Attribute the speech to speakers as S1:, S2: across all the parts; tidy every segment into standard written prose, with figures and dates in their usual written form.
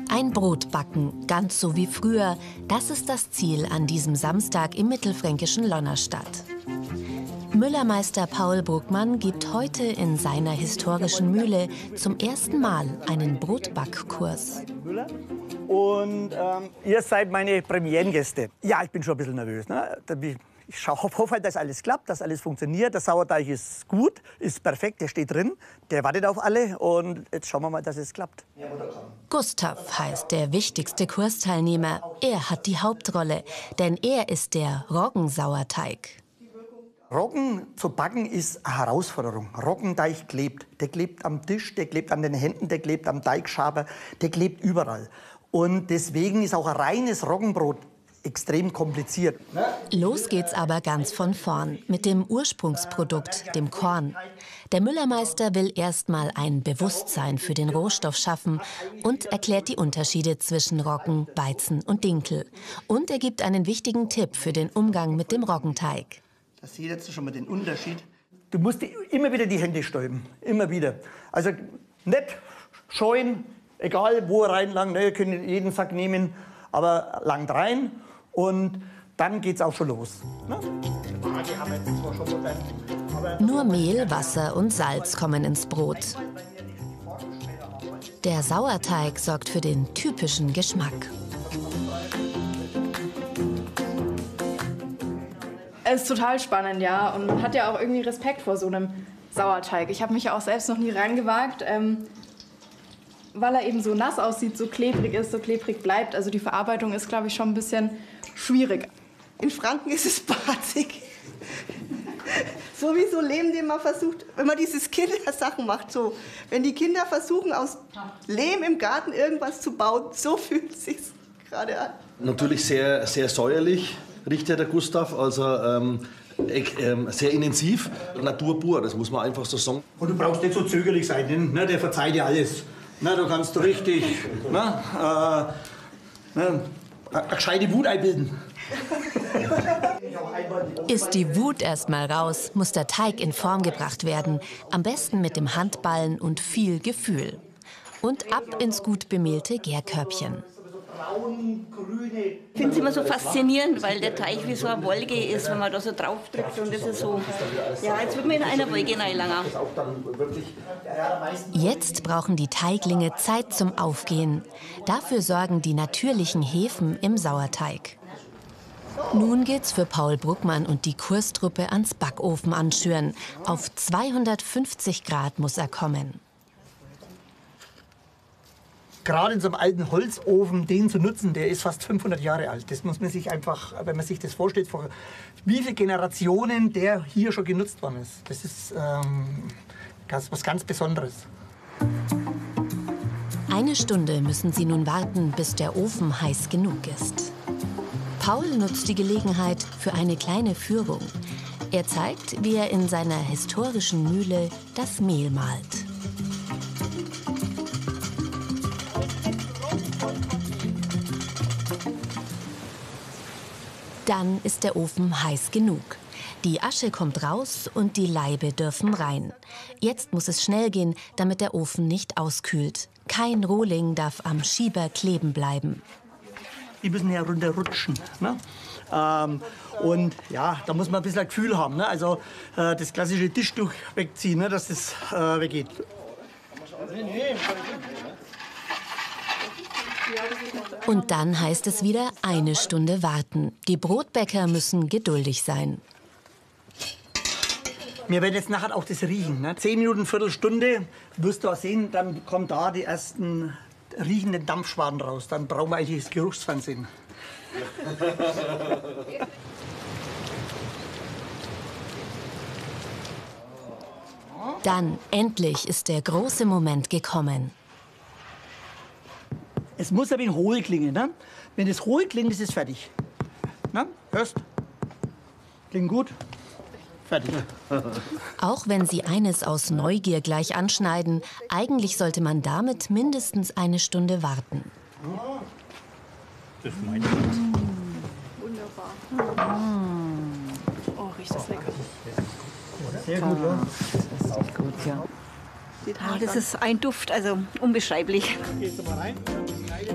S1: Ein Brot backen, ganz so wie früher, das ist das Ziel an diesem Samstag im mittelfränkischen Lonnerstadt. Müllermeister Paul Bruckmann gibt heute in seiner historischen Mühle zum ersten Mal einen Brotbackkurs.
S2: Und ihr seid meine Premierengäste. Ja, ich bin schon ein bisschen nervös. Ne? Ich hoffe halt, dass alles klappt, dass alles funktioniert. Der Sauerteig ist gut, ist perfekt, der steht drin, der wartet auf alle. Und jetzt schauen wir mal, dass es klappt.
S1: Gustav heißt der wichtigste Kursteilnehmer. Er hat die Hauptrolle, denn er ist der Roggensauerteig.
S2: Roggen zu backen ist eine Herausforderung. Roggenteig klebt. Der klebt am Tisch, der klebt an den Händen, der klebt am Teigschaber, der klebt überall. Und deswegen ist auch ein reines Roggenbrot extrem kompliziert.
S1: Los geht's aber ganz von vorn mit dem Ursprungsprodukt, dem Korn. Der Müllermeister will erstmal ein Bewusstsein für den Rohstoff schaffen und erklärt die Unterschiede zwischen Roggen, Weizen und Dinkel. Und er gibt einen wichtigen Tipp für den Umgang mit dem Roggenteig.
S2: Da seht ihr jetzt schon mal den Unterschied. Du musst immer wieder die Hände stäuben, immer wieder. Also nicht scheuen, egal wo reinlangen, ne, ihr könnt jeden Sack nehmen, aber langt rein und dann geht's auch schon los. Ne?
S1: Nur Mehl, Wasser und Salz kommen ins Brot. Der Sauerteig sorgt für den typischen Geschmack.
S3: Es ist total spannend, ja. Und man hat ja auch irgendwie Respekt vor so einem Sauerteig. Ich habe mich ja auch selbst noch nie reingewagt, weil er eben so nass aussieht, so klebrig ist, so klebrig bleibt. Also die Verarbeitung ist, glaube ich, schon ein bisschen schwierig.
S4: In Franken ist es barzig. So wie so Lehm, den man versucht, wenn man dieses Kindersachen macht. So. Wenn die Kinder versuchen, aus Lehm im Garten irgendwas zu bauen, so fühlt es sich gerade an.
S5: Natürlich sehr, sehr säuerlich riecht der Gustav, also sehr intensiv, Natur pur, das muss man einfach so sagen.
S2: Und du brauchst nicht so zögerlich sein, ne? Der verzeiht dir alles. Ne? Du kannst richtig eine gescheite Wut einbilden.
S1: Ist die Wut erst mal raus, muss der Teig in Form gebracht werden. Am besten mit dem Handballen und viel Gefühl. Und ab ins gut bemehlte Gärkörbchen.
S6: Ich finde es immer so faszinierend, weil der Teig wie so eine Wolke ist, wenn man da so drauf drückt und das ist so, ja, als würde man in einer Wolke reinlangen.
S1: Jetzt brauchen die Teiglinge Zeit zum Aufgehen. Dafür sorgen die natürlichen Hefen im Sauerteig. Nun geht's für Paul Bruckmann und die Kurstruppe ans Backofen anschüren. Auf 250 Grad muss er kommen.
S2: Gerade in so einem alten Holzofen, den zu nutzen, der ist fast 500 Jahre alt. Das muss man sich einfach, wenn man sich das vorstellt, vor wie viele Generationen der hier schon genutzt worden ist. Das ist was ganz Besonderes.
S1: Eine Stunde müssen sie nun warten, bis der Ofen heiß genug ist. Paul nutzt die Gelegenheit für eine kleine Führung. Er zeigt, wie er in seiner historischen Mühle das Mehl mahlt. Dann ist der Ofen heiß genug. Die Asche kommt raus und die Laibe dürfen rein. Jetzt muss es schnell gehen, damit der Ofen nicht auskühlt. Kein Rohling darf am Schieber kleben bleiben.
S2: Die müssen herunterrutschen. Ne? Und ja, da muss man ein bisschen ein Gefühl haben. Ne? Also das klassische Tischtuch wegziehen, ne? Dass das weggeht.
S1: Und dann heißt es wieder eine Stunde warten. Die Brotbäcker müssen geduldig sein.
S2: Wir werden jetzt nachher auch das riechen. Ne? 10 Minuten, Viertelstunde, wirst du auch sehen, dann kommen da die ersten riechenden Dampfschwaden raus. Dann brauchen wir eigentlich das Geruchsfernsehen.
S1: Dann, endlich, ist der große Moment gekommen.
S2: Es muss ein wenig hohl klingen. Ne? Wenn es hohl klingt, ist es fertig. Ne? Hörst? Klingt gut? Fertig.
S1: Auch wenn Sie eines aus Neugier gleich anschneiden, eigentlich sollte man damit mindestens eine Stunde warten.
S2: Das meine ich.
S3: Wunderbar. Oh, riecht das lecker.
S2: Sehr gut, ja.
S6: Das ist gut, ja. Das ist ein Duft, also unbeschreiblich.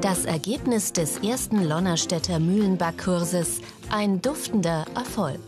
S1: Das Ergebnis des ersten Lonnerstädter Mühlenbackkurses: ein duftender Erfolg.